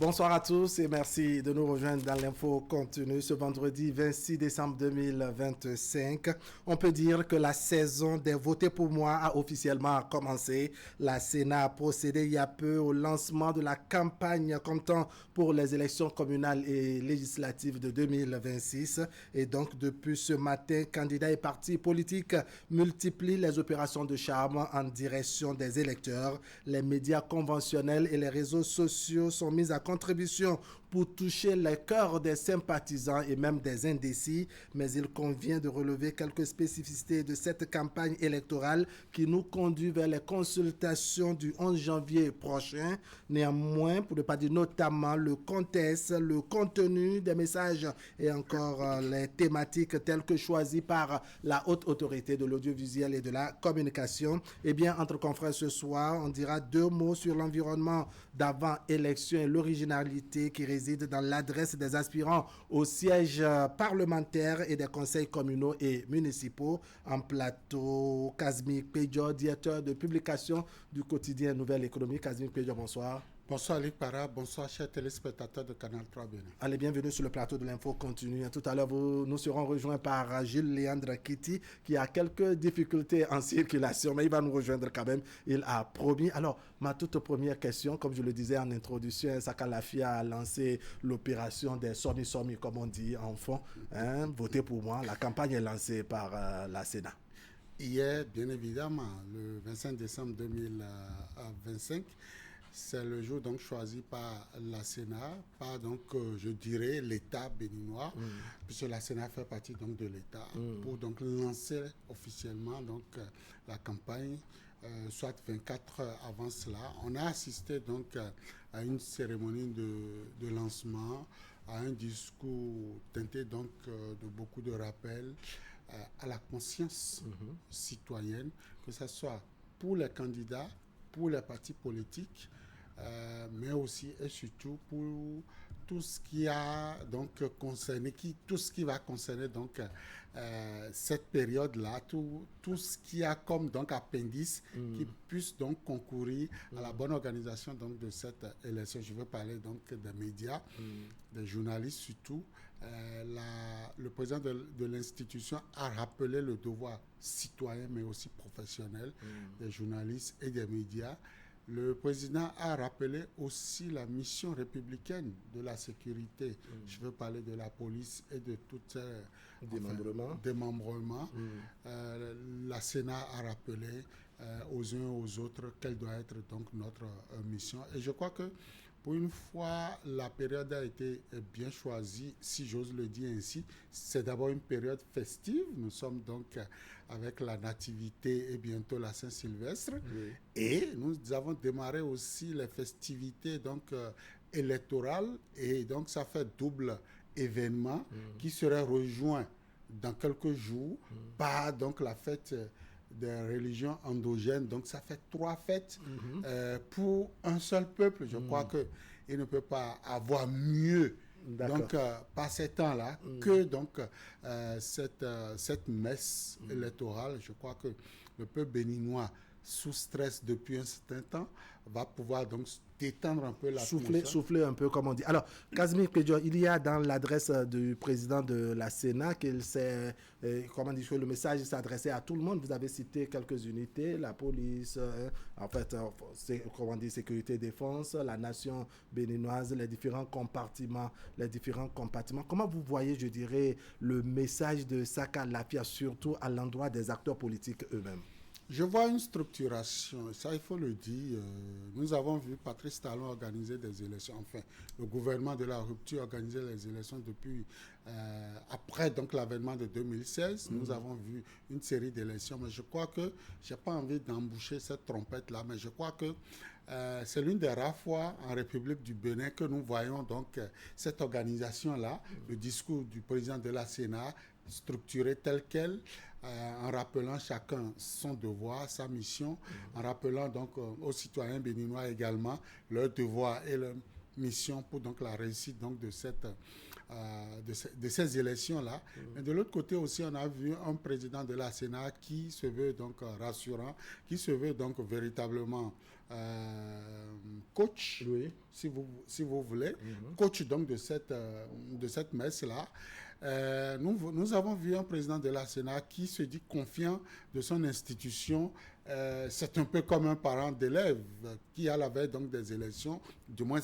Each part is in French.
Bonsoir à tous et merci de nous rejoindre dans l'info continue ce vendredi 26 décembre 2025. On peut dire que la saison des votés pour moi a officiellement commencé. La Sénat a procédé il y a peu au lancement de la campagne comptant pour les élections communales et législatives de 2026. Et donc depuis ce matin, candidats et partis politiques multiplient les opérations de charme en direction des électeurs. Les médias conventionnels et les réseaux sociaux sont mis à contribution pour toucher les cœurs des sympathisants et même des indécis, mais il convient de relever quelques spécificités de cette campagne électorale qui nous conduit vers les consultations du 11 janvier prochain. Néanmoins, pour ne pas dire notamment le contexte, le contenu des messages et encore les thématiques telles que choisies par la haute autorité de l'audiovisuel et de la communication, eh bien, entre confrères ce soir, on dira deux mots sur l'environnement d'avant élection et l'originalité qui réside dans l'adresse des aspirants au siège parlementaire et des conseils communaux et municipaux. En plateau, Kazmik Pedjo, directeur de publication du quotidien Nouvelle Économie. Kazmik Pedjo, bonsoir. Bonsoir Luc Para, bonsoir chers téléspectateurs de Canal 3 Bénin. Allez, bienvenue sur le plateau de l'info continue. Tout à l'heure, nous serons rejoints par Jules Léandre Kitty qui a quelques difficultés en circulation, mais il va nous rejoindre quand même, il a promis. Alors, ma toute première question, comme je le disais en introduction, Saka Lafia a lancé l'opération des Somi, comme on dit en fond. Votez pour moi, la campagne est lancée par la Sénat. Hier, bien évidemment, le 25 décembre 2025, c'est le jour donc choisi par la Sénat, par donc je dirais l'État béninois, puisque la Sénat fait partie donc de l'État, pour donc lancer officiellement donc la campagne, soit 24 heures avant cela. On a assisté donc à une cérémonie de lancement, à un discours teinté donc de beaucoup de rappels à la conscience citoyenne, que ce soit pour les candidats, pour les partis politiques, mais aussi et surtout pour tout ce qui a donc concerné, tout ce qui va concerner donc cette période-là, tout ce qui a comme donc appendice qui puisse donc concourir à la bonne organisation donc de cette élection. Je veux parler donc des médias, des journalistes surtout. Le président de l'institution a rappelé le devoir citoyen mais aussi professionnel des journalistes et des médias. Le président a rappelé aussi la mission républicaine de la sécurité. Je veux parler de la police et de tout démembrement. La Sénat a rappelé aux uns et aux autres quelle doit être donc notre mission. Et je crois que pour une fois, la période a été bien choisie, si j'ose le dire ainsi. C'est d'abord une période festive. Nous sommes donc avec la Nativité et bientôt la Saint-Sylvestre. Et nous avons démarré aussi les festivités donc électorales. Et donc ça fait double événement qui serait rejoint dans quelques jours par donc la fête des religions endogènes. Donc ça fait 3 fêtes pour un seul peuple. Je crois qu'il ne peut pas avoir mieux donc par ces temps-là que donc cette messe électorale. Je crois que le peuple béninois sous stress depuis un certain temps va pouvoir donc détendre un peu la souffler un peu comme on dit. Alors, Kazmik Pedjo, il y a dans l'adresse du président de la Sénat qu'il s'est, comment dire, que le message s'adressait à tout le monde. Vous avez cité quelques unités, la police, en fait, comment dire, sécurité, défense, la nation béninoise, les différents compartiments. Comment vous voyez, je dirais, le message de Saka Lafia, surtout à l'endroit des acteurs politiques eux-mêmes? Je vois une structuration, ça il faut le dire. Nous avons vu Patrice Talon organiser des élections, enfin le gouvernement de la rupture organiser les élections depuis, après donc l'avènement de 2016. Nous avons vu une série d'élections, mais je crois que, je n'ai pas envie d'emboucher cette trompette-là, mais je crois que c'est l'une des rares fois en République du Bénin que nous voyons donc cette organisation-là, le discours du président de la Sénat, structuré tel quel, en rappelant chacun son devoir, sa mission, en rappelant donc aux citoyens béninois également leur devoir et leur mission pour donc la réussite donc de cette de ces élections-là. Mais de l'autre côté aussi, on a vu un président de la Sénat qui se veut donc rassurant, qui se veut donc véritablement coach, si vous voulez, coach donc de cette messe-là. Nous avons vu un président de la Sénat qui se dit confiant de son institution. C'est un peu comme un parent d'élève qui, à la veille donc des élections, du moins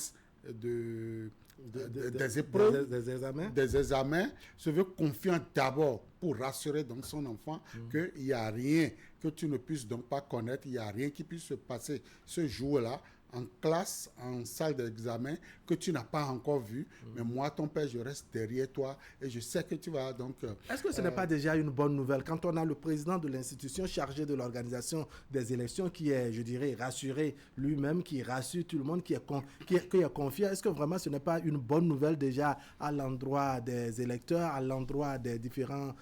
des épreuves, des examens, se veut confiant d'abord pour rassurer donc son enfant qu'il n'y a rien que tu ne puisses donc pas connaître, il n'y a rien qui puisse se passer ce jour-là en classe, en salle d'examen, que tu n'as pas encore vu. Mais moi, ton père, je reste derrière toi et je sais que tu vas donc... Est-ce que ce n'est pas déjà une bonne nouvelle quand on a le président de l'institution chargé de l'organisation des élections qui est, je dirais, rassuré lui-même, qui rassure tout le monde, qui est confiant? Est-ce que vraiment ce n'est pas une bonne nouvelle déjà à l'endroit des électeurs, à l'endroit des différents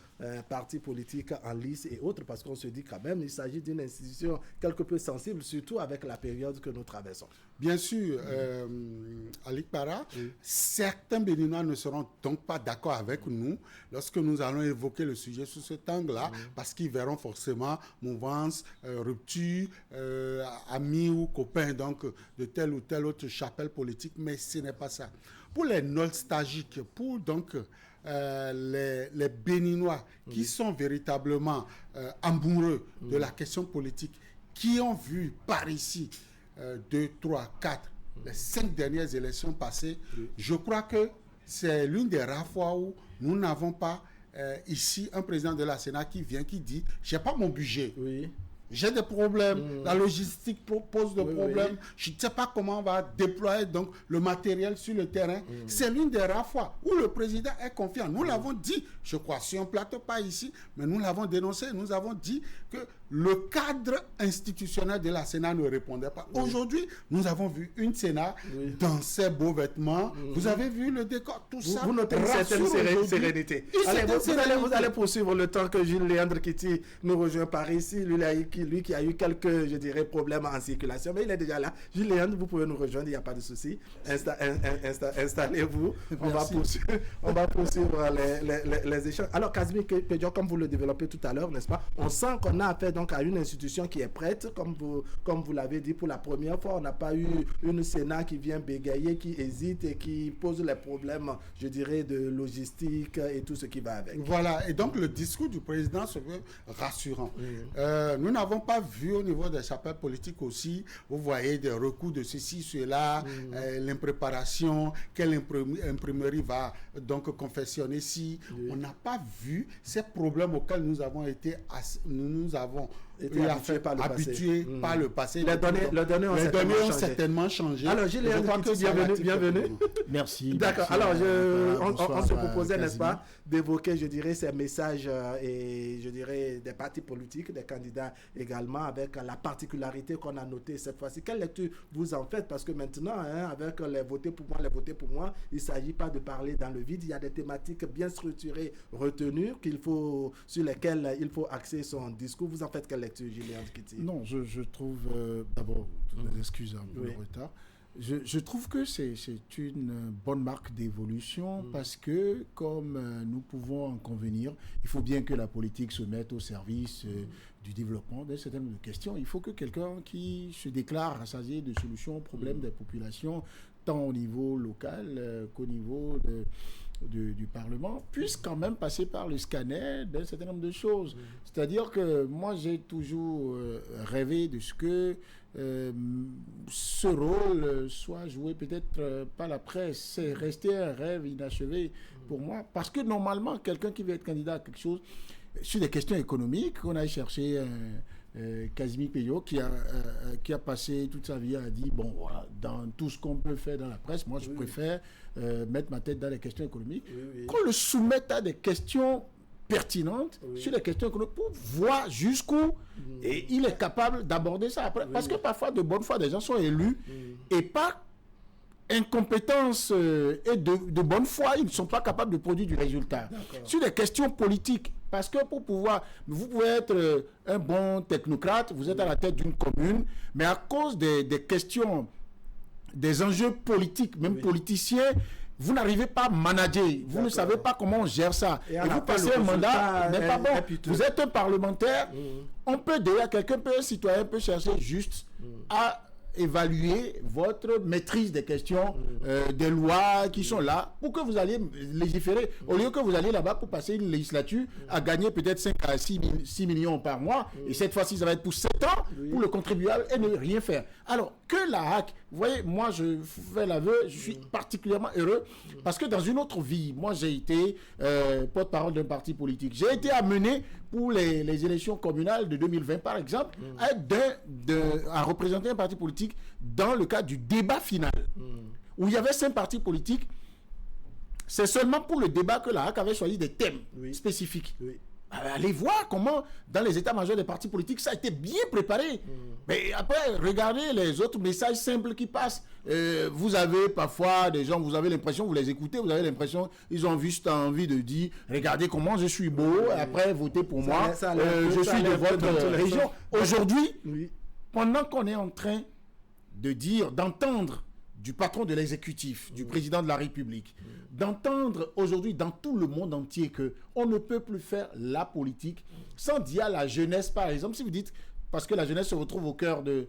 partis politiques en lice et autres? Parce qu'on se dit quand même, il s'agit d'une institution quelque peu sensible, surtout avec la période que nous traversons. Bien sûr, Alik Para, certains Béninois ne seront donc pas d'accord avec nous lorsque nous allons évoquer le sujet sous cet angle-là, parce qu'ils verront forcément mouvance, rupture, amis ou copains donc, de telle ou telle autre chapelle politique, mais ce n'est pas ça. Pour les nostalgiques, pour donc les Béninois qui sont véritablement amoureux de la question politique, qui ont vu par ici 2, 3, 4, les 5 dernières élections passées, je crois que c'est l'une des rares fois où nous n'avons pas ici un président de la Sénat qui vient, qui dit « j'ai pas mon budget ». J'ai des problèmes, la logistique pose des problèmes, je ne sais pas comment on va déployer donc, le matériel sur le terrain. C'est l'une des rares fois où le président est confiant. Nous l'avons dit, je crois, sur un plateau, pas ici, mais nous l'avons dénoncé, nous avons dit que le cadre institutionnel de la Sénat ne répondait pas. Aujourd'hui, nous avons vu une Sénat dans ses beaux vêtements. Vous avez vu le décor, tout ça. Vous notez une certaine sérénité. Allez, vous allez poursuivre le temps que Gilles Léandre Kiti nous rejoint par ici. Lui qui a eu quelques, je dirais, problèmes en circulation, mais il est déjà là. Gilles Léandre, vous pouvez nous rejoindre, il n'y a pas de souci. Installez-vous. On va poursuivre les échanges. Alors, Casimir Pédion, comme vous le développez tout à l'heure, n'est-ce pas, on sent qu'on a affaire donc à une institution qui est prête, comme vous l'avez dit, pour la première fois. On n'a pas eu une Sénat qui vient bégayer, qui hésite et qui pose les problèmes, je dirais, de logistique et tout ce qui va avec. Voilà, et donc le discours du président se veut rassurant. Nous n'avons pas vu au niveau des chapelles politiques aussi, vous voyez des recours de ceci, cela, l'impréparation, quelle imprimerie va donc confectionner si. On n'a pas vu ces problèmes auxquels nous avons été habitués par le passé. Les données ont certainement changé. Alors, Gilles Léandre, bienvenue. Merci. D'accord. Alors, on se proposait, n'est-ce pas, d'évoquer, je dirais, ces messages et, je dirais, des partis politiques, des candidats également, avec la particularité qu'on a notée cette fois-ci. Quelle lecture vous en faites? Parce que maintenant, avec les voter pour moi, il ne s'agit pas de parler dans le vide. Il y a des thématiques bien structurées, retenues, sur lesquelles il faut axer son discours. Vous en faites quelle lecture, Julien Kiti? Non, je trouve, d'abord, excusez un peu le retard. Je trouve que c'est une bonne marque d'évolution parce que, comme nous pouvons en convenir, il faut bien que la politique se mette au service du développement d'un certain nombre de questions. Il faut que quelqu'un qui se déclare rassasié de solutions aux problèmes des populations, tant au niveau local qu'au niveau du Parlement, puisse quand même passer par le scanner d'un certain nombre de choses. C'est-à-dire que moi, j'ai toujours rêvé de ce que ce rôle soit joué peut-être par la presse. C'est resté un rêve inachevé pour moi. Parce que normalement, quelqu'un qui veut être candidat à quelque chose, sur des questions économiques, on a cherché Casimir Pédion qui a passé toute sa vie à dire, bon, voilà, dans tout ce qu'on peut faire dans la presse, moi je préfère mettre ma tête dans les questions économiques. Qu'on le soumette à des questions pertinentes sur les questions économiques pour voir jusqu'où et il est capable d'aborder ça après. Parce que parfois, de bonne foi, des gens sont élus et par incompétence et de bonne foi, ils ne sont pas capables de produire du résultat. Sur des questions politiques, parce que vous pouvez être un bon technocrate, vous êtes à la tête d'une commune, mais à cause des questions, des enjeux politiques, même politiciens, vous n'arrivez pas à manager, vous ne savez pas comment on gère ça. Et vous passez un mandat, n'est pas bon. Vous êtes un parlementaire, on peut déjà, un citoyen peut chercher juste à évaluer votre maîtrise des questions, des lois qui sont là, pour que vous alliez légiférer, au lieu que vous alliez là-bas pour passer une législature à gagner peut-être 5 à 6 millions par mois, et cette fois-ci, ça va être pour 7 ans, pour le contribuable, et ne rien faire. Alors, que la HAC, vous voyez, moi, je fais l'aveu, je suis particulièrement heureux, parce que dans une autre vie, moi, j'ai été porte-parole d'un parti politique. J'ai été amené pour les élections communales de 2020, par exemple, à représenter un parti politique dans le cadre du débat final, où il y avait 5 partis politiques. C'est seulement pour le débat que la HAC avait choisi des thèmes spécifiques. Allez voir comment, dans les états-majors des partis politiques, ça a été bien préparé. Mais après, regardez les autres messages simples qui passent. Vous avez parfois des gens, vous avez l'impression, vous les écoutez, vous avez l'impression, ils ont juste envie de dire, regardez comment je suis beau, après votez pour moi, je suis de votre région. Aujourd'hui, pendant qu'on est en train de dire, d'entendre du patron de l'exécutif, du président de la République, d'entendre aujourd'hui dans tout le monde entier qu'on ne peut plus faire la politique sans dire à la jeunesse, par exemple, si vous dites, parce que la jeunesse se retrouve au cœur de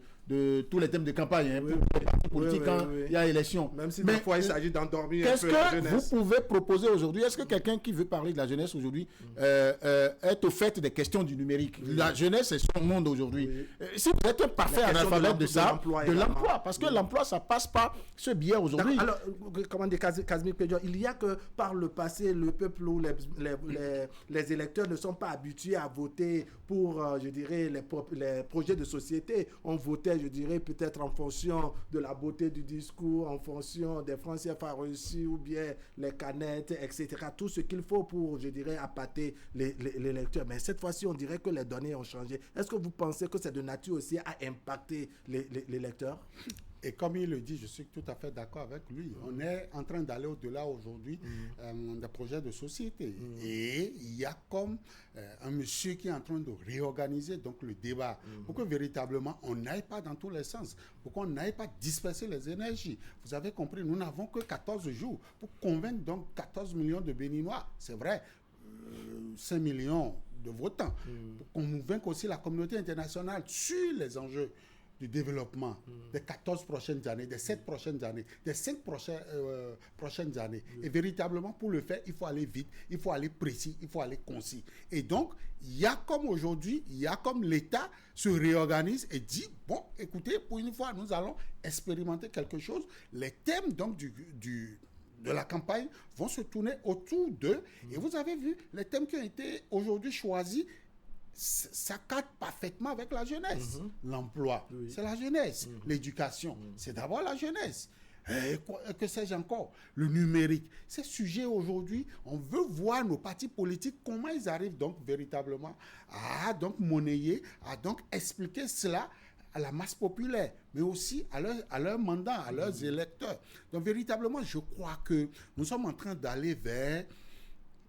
tous les thèmes de campagne, pour les partis politiques quand il y a élection. Même si des fois il s'agit d'endormir un qu'est-ce peu la que jeunesse. vous pouvez proposer aujourd'hui? Est-ce que quelqu'un qui veut parler de la jeunesse aujourd'hui est au fait des questions du numérique? La jeunesse, c'est son monde aujourd'hui. Si vous êtes un parfait analphabète de ça, de l'emploi, parce que l'emploi, ça passe par ce biais aujourd'hui. Alors, comment dire, Casimir Pédion, il y a que par le passé, le peuple ou les électeurs ne sont pas habitués à voter pour, je dirais, les projets de société. On votait, je dirais, peut-être en fonction de la beauté du discours, en fonction des francs CFA reçus ou bien les canettes, etc. Tout ce qu'il faut pour, je dirais, appâter les lecteurs. Mais cette fois-ci, on dirait que les données ont changé. Est-ce que vous pensez que c'est de nature aussi à impacter les lecteurs? Et comme il le dit, je suis tout à fait d'accord avec lui. On est en train d'aller au-delà aujourd'hui des projets de société. Et il y a comme un monsieur qui est en train de réorganiser donc le débat pour que véritablement on n'aille pas dans tous les sens, pour qu'on n'aille pas disperser les énergies. Vous avez compris, nous n'avons que 14 jours pour convaincre donc 14 millions de Béninois. C'est vrai, 5 millions de votants. Pour qu'on convainque aussi la communauté internationale sur les enjeux du développement des 14 prochaines années, des 7 prochaines années, des 5 prochaines années. Et véritablement, pour le faire, il faut aller vite, il faut aller précis, il faut aller concis. Et donc, il y a comme aujourd'hui, il y a comme l'État se réorganise et dit, bon, écoutez, pour une fois, nous allons expérimenter quelque chose. Les thèmes donc de la campagne vont se tourner autour d'eux. Et vous avez vu, les thèmes qui ont été aujourd'hui choisis, ça cadre parfaitement avec la jeunesse. L'emploi, c'est la jeunesse. L'éducation, c'est d'abord la jeunesse. Que sais-je encore? Le numérique. Ces sujets aujourd'hui, on veut voir nos partis politiques, comment ils arrivent donc véritablement à donc monnayer, à donc expliquer cela à la masse populaire, mais aussi à leur mandat, à leurs électeurs. Donc véritablement, je crois que nous sommes en train d'aller vers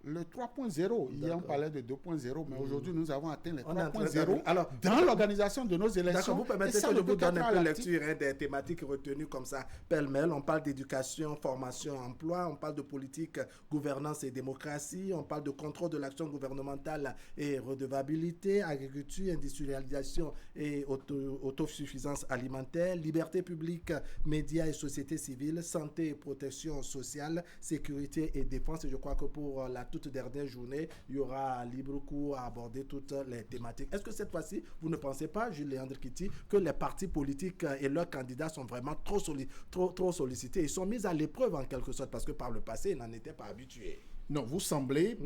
le 3.0. Hier, on parlait de 2.0, mais aujourd'hui, nous avons atteint le 3.0 dans l'organisation de nos élections. D'accord, vous permettez que je vous donne un peu lecture des thématiques retenues comme ça, pêle-mêle. On parle d'éducation, formation, emploi, on parle de politique, gouvernance et démocratie, on parle de contrôle de l'action gouvernementale et redevabilité, agriculture, industrialisation et autosuffisance alimentaire, liberté publique, médias et société civile, santé et protection sociale, sécurité et défense. Et je crois que pour la toute dernière journée, il y aura libre cours à aborder toutes les thématiques. Est-ce que cette fois-ci, vous ne pensez pas, Jules-Léandre Kitty, que les partis politiques et leurs candidats sont vraiment trop sollicités? Ils sont mis à l'épreuve en quelque sorte parce que par le passé, ils n'en étaient pas habitués. Non, vous semblez,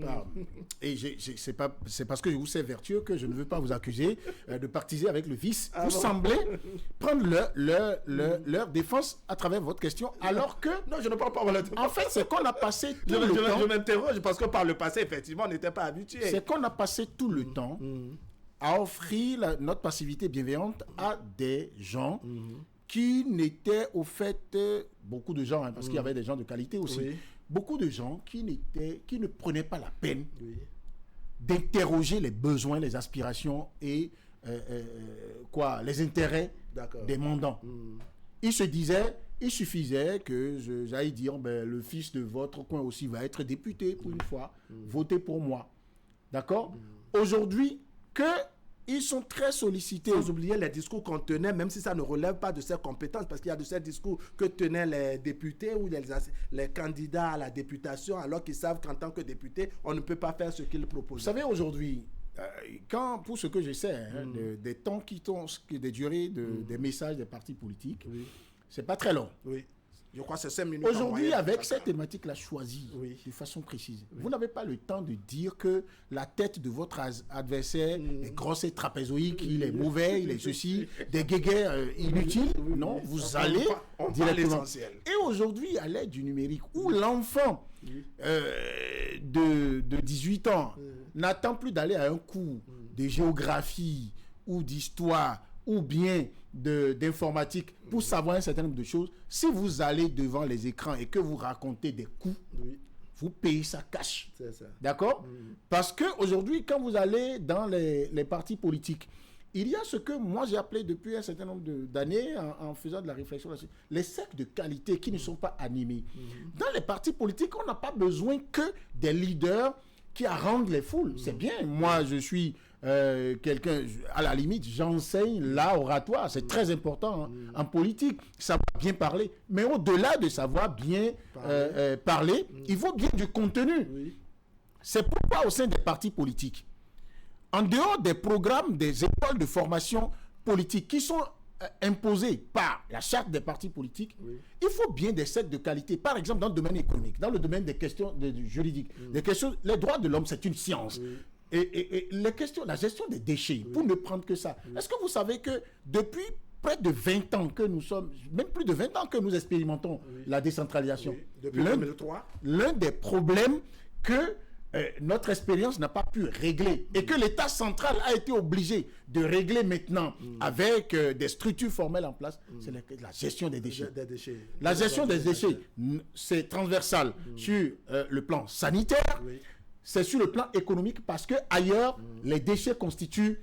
et c'est parce que je vous sais vertueux que je ne veux pas vous accuser de partiser avec le vice. Vous semblez prendre leur défense à travers votre question, alors que... Non, je ne parle pas de en fait, c'est qu'on a passé tout le temps... Je m'interroge parce que par le passé, effectivement, on n'était pas habitués. C'est qu'on a passé tout le temps à offrir notre passivité bienveillante à des gens qui n'étaient au fait... beaucoup de gens, parce qu'il y avait des gens de qualité aussi... Oui. Beaucoup de gens qui ne prenaient pas la peine d'interroger les besoins, les aspirations et les intérêts des mandants. il se disait, il suffisait que j'aille dire, le fils de votre coin aussi va être député pour une fois, votez pour moi. D'accord? Aujourd'hui, ils sont très sollicités. Sans oublier les discours qu'on tenait, même si ça ne relève pas de ses compétences, parce qu'il y a de ces discours que tenaient les députés ou les candidats à la députation, alors qu'ils savent qu'en tant que député, on ne peut pas faire ce qu'ils proposent. Vous savez, aujourd'hui, pour ce que je sais, des temps des durées des messages des partis politiques, c'est pas très long. Oui. Je crois que c'est 5 minutes. Aujourd'hui, avec cette thématique-là choisie de façon précise, vous n'avez pas le temps de dire que la tête de votre adversaire est grosse et trapézoïque, il est mauvais, il est ceci, des guéguerres inutiles. Non, vous allez directement. Et aujourd'hui, à l'aide du numérique, où l'enfant de 18 ans n'attend plus d'aller à un cours de géographie ou d'histoire ou bien d'informatique pour savoir un certain nombre de choses, si vous allez devant les écrans et que vous racontez des coups, vous payez ça cash. D'accord? Parce qu'aujourd'hui, quand vous allez dans les partis politiques, il y a ce que moi j'ai appelé depuis un certain nombre d'années, en faisant de la réflexion là-dessus, les cercles de qualité qui ne sont pas animés. Dans les partis politiques, on n'a pas besoin que des leaders qui haranguent les foules. C'est bien, moi je suis quelqu'un, à la limite, j'enseigne l'oratoire, c'est très important en politique, savoir bien parler, mais au-delà de savoir bien parler, il faut bien du contenu. C'est pourquoi au sein des partis politiques, en dehors des programmes des écoles de formation politique qui sont imposés par la charte des partis politiques, il faut bien des cercles de qualité. Par exemple, dans le domaine économique, dans le domaine des questions juridiques, les droits de l'homme, c'est une science. Et les questions, la gestion des déchets, pour ne prendre que ça. Est-ce que vous savez que depuis près de 20 ans que nous sommes, même plus de 20 ans que nous expérimentons la décentralisation, depuis 2003, l'un des problèmes que notre expérience n'a pas pu régler et que l'État central a été obligé de régler maintenant avec des structures formelles en place, c'est la gestion des déchets. La gestion des déchets, c'est transversal sur le plan sanitaire, c'est sur le plan économique parce que ailleurs, les déchets constituent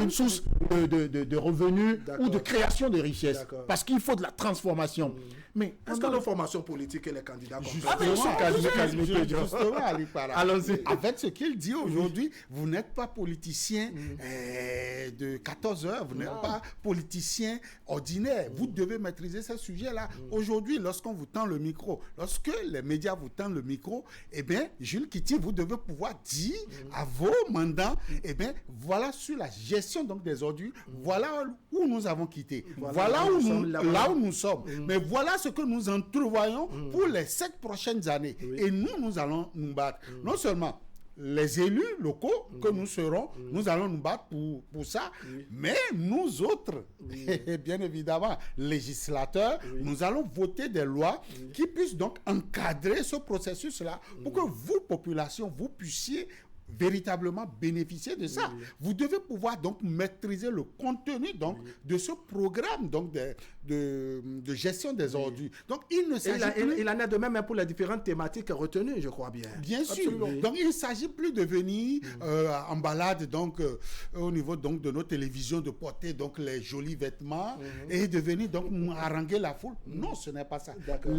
une source de revenus ou de création de richesses. Parce qu'il faut de la transformation. Mais est-ce que nos formations politiques et les candidats allons-y. Avec ce qu'il dit aujourd'hui, vous n'êtes pas politicien de 14 heures, vous n'êtes pas politicien ordinaire. Vous devez maîtriser ce sujet-là. Aujourd'hui, lorsqu'on vous tend le micro, lorsque les médias vous tendent le micro, eh bien, Jules Kiti, vous devez pouvoir dire à vos mandants, eh bien, voilà sur la gestion donc des ordures, voilà où nous avons quitté, voilà là où nous sommes. Mais voilà ce que nous entrevoyons pour les 7 prochaines années. Et nous allons nous battre. Non seulement les élus locaux que nous serons, nous allons nous battre pour ça, mais nous autres, bien évidemment, législateurs, nous allons voter des lois qui puissent donc encadrer ce processus-là pour que vous, population, vous puissiez véritablement bénéficier de ça. Vous devez pouvoir donc maîtriser le contenu donc de ce programme donc de gestion des ordures. Donc il ne s'agit plus... Il en est de même pour les différentes thématiques retenues, je crois bien. Bien sûr. Donc il ne s'agit plus de venir en balade donc au niveau donc de nos télévisions, de porter donc les jolis vêtements et de venir donc haranguer la foule. Non, ce n'est pas ça.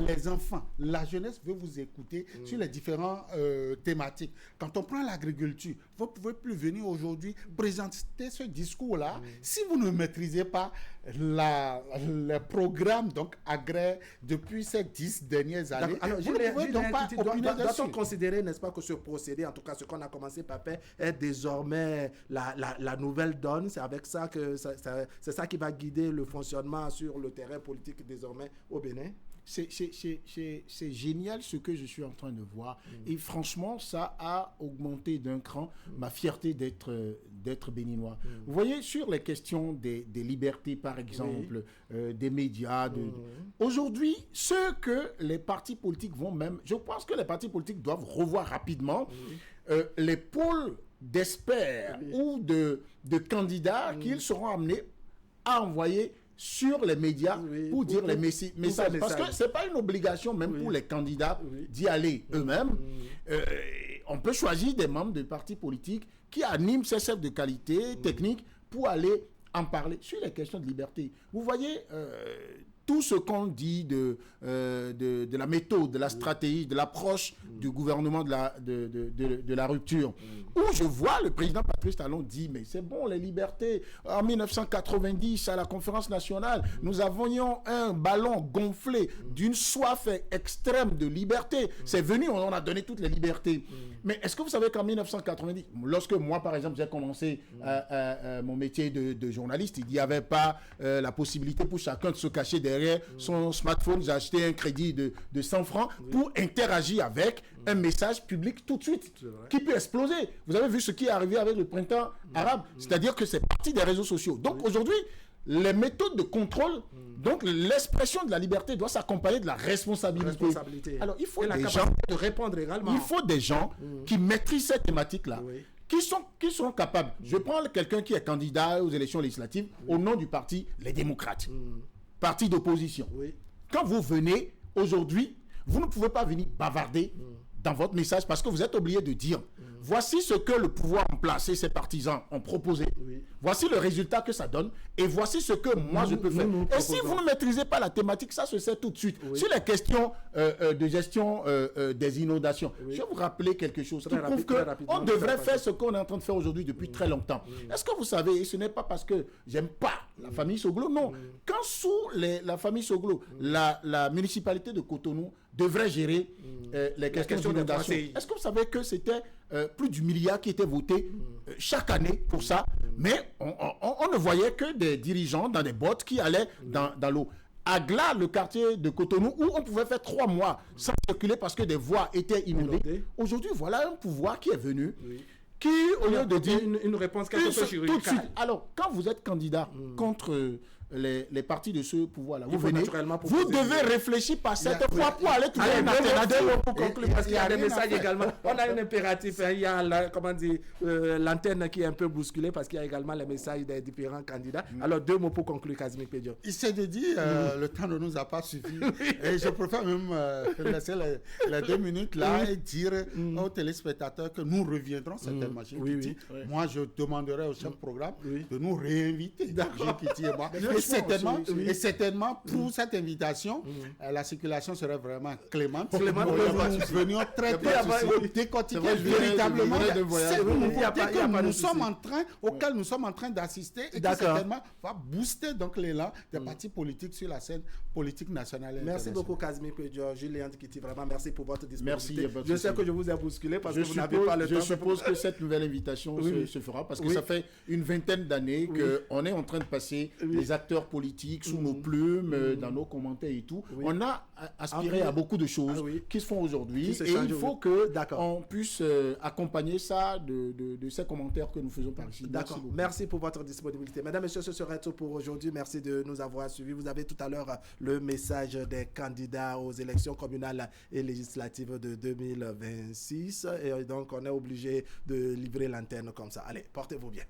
Les enfants, la jeunesse veut vous écouter sur les différentes thématiques. Quand on prend l'agriculture, vous ne pouvez plus venir aujourd'hui présenter ce discours-là si vous ne maîtrisez pas le programme donc agraire depuis ces 10 dernières années. Alors, doit-on considérer, n'est-ce pas, que ce procédé, en tout cas ce qu'on a commencé par faire, est désormais la nouvelle donne? C'est avec ça que c'est ça qui va guider le fonctionnement sur le terrain politique désormais au Bénin? C'est génial ce que je suis en train de voir. Et franchement, ça a augmenté d'un cran ma fierté d'être béninois. Vous voyez, sur les questions des libertés, par exemple, des médias, aujourd'hui, ce que les partis politiques vont même... Je pense que les partis politiques doivent revoir rapidement les pôles d'experts ou de candidats qu'ils seront amenés à envoyer sur les médias pour dire les messages. Parce que ce n'est pas une obligation même pour les candidats d'y aller eux-mêmes. On peut choisir des membres de partis politiques qui animent ces chefs de qualité technique pour aller en parler sur les questions de liberté. Vous voyez, tout ce qu'on dit de la méthode, de la stratégie, de l'approche du gouvernement de la rupture, où je vois le président Patrice Talon dire, mais c'est bon, les libertés. En 1990, à la conférence nationale, nous avions un ballon gonflé d'une soif extrême de liberté. C'est venu, on a donné toutes les libertés. Mais est-ce que vous savez qu'en 1990, lorsque moi, par exemple, j'ai commencé mon métier de journaliste, il n'y avait pas la possibilité pour chacun de se cacher derrière son smartphone. J'ai acheté un crédit de 100 francs pour interagir avec un message public tout de suite qui peut exploser. Vous avez vu ce qui est arrivé avec le printemps arabe, c'est-à-dire que c'est parti des réseaux sociaux. Donc aujourd'hui, les méthodes de contrôle, donc l'expression de la liberté doit s'accompagner de la responsabilité. Alors il faut des gens de répondre également. Il faut des gens qui maîtrisent cette thématique-là. Qui sont capables. Je prends quelqu'un qui est candidat aux élections législatives au nom du parti Les Démocrates, parti d'opposition. Quand vous venez aujourd'hui, vous ne pouvez pas venir bavarder dans votre message parce que vous êtes obligé de dire voici ce que le pouvoir en place et ses partisans ont proposé. Voici le résultat que ça donne et voici ce que moi je peux faire. Et si vous ne maîtrisez pas la thématique, ça se sait tout de suite. Sur les questions de gestion des inondations, je vais vous rappeler quelque chose qui prouve qu'on devrait faire ce qu'on est en train de faire aujourd'hui depuis très longtemps. Est-ce que vous savez, et ce n'est pas parce que j'aime pas la famille Soglo, non. Quand sous la famille Soglo, la municipalité de Cotonou devrait gérer les questions d'inondation. Est-ce que vous savez que c'était plus du milliard qui était voté chaque année pour ça, mais on ne voyait que des dirigeants dans des bottes qui allaient dans l'eau. Agla, le quartier de Cotonou, où on pouvait faire 3 mois sans circuler parce que des voies étaient inondées. Aujourd'hui, voilà un pouvoir qui est venu, qui, au lieu de dire une réponse quelque peu chirurgicale. Tout de suite. Alors, quand vous êtes candidat contre les partis de ce pouvoir-là, vous venez, vous devez réfléchir par cette fois pour aller trouver une alternative. Pour conclure, parce qu'il y a des messages également. On a un impératif. Il y a l'antenne qui est un peu bousculée parce qu'il y a également les messages des différents candidats. Alors, 2 mots pour conclure, Casimir Pédio. Il s'est dit, le temps ne nous a pas suffi. Et je préfère même laisser les 2 minutes là et dire aux téléspectateurs que nous reviendrons certainement chez Kitty. Moi, je demanderai au chef de programme de nous réinviter, Kitty et moi. Et certainement, pour cette invitation, la circulation serait vraiment clémente. Nous venions très décortiquer véritablement auquel nous sommes en train d'assister et qui certainement va booster donc l'élan des partis politiques sur la scène politique nationale. Merci beaucoup, Casimir Pédio, Julien Kitty, vraiment merci pour votre disponibilité. Merci. Je sais que je vous ai bousculé parce que vous n'avez pas le temps. Je suppose que cette nouvelle invitation se fera parce que ça fait une vingtaine d'années qu'on est en train de passer les acteurs politiques sous nos plumes, dans nos commentaires et tout. On a aspiré à beaucoup de choses qui se font aujourd'hui et il faut qu'on puisse accompagner ça de ces commentaires que nous faisons par ici. D'accord. Merci pour votre disponibilité. Mesdames, Messieurs, ce serait tout pour aujourd'hui. Merci de nous avoir suivis. Vous avez tout à l'heure le message des candidats aux élections communales et législatives de 2026 et donc on est obligé de livrer l'antenne comme ça. Allez, portez-vous bien.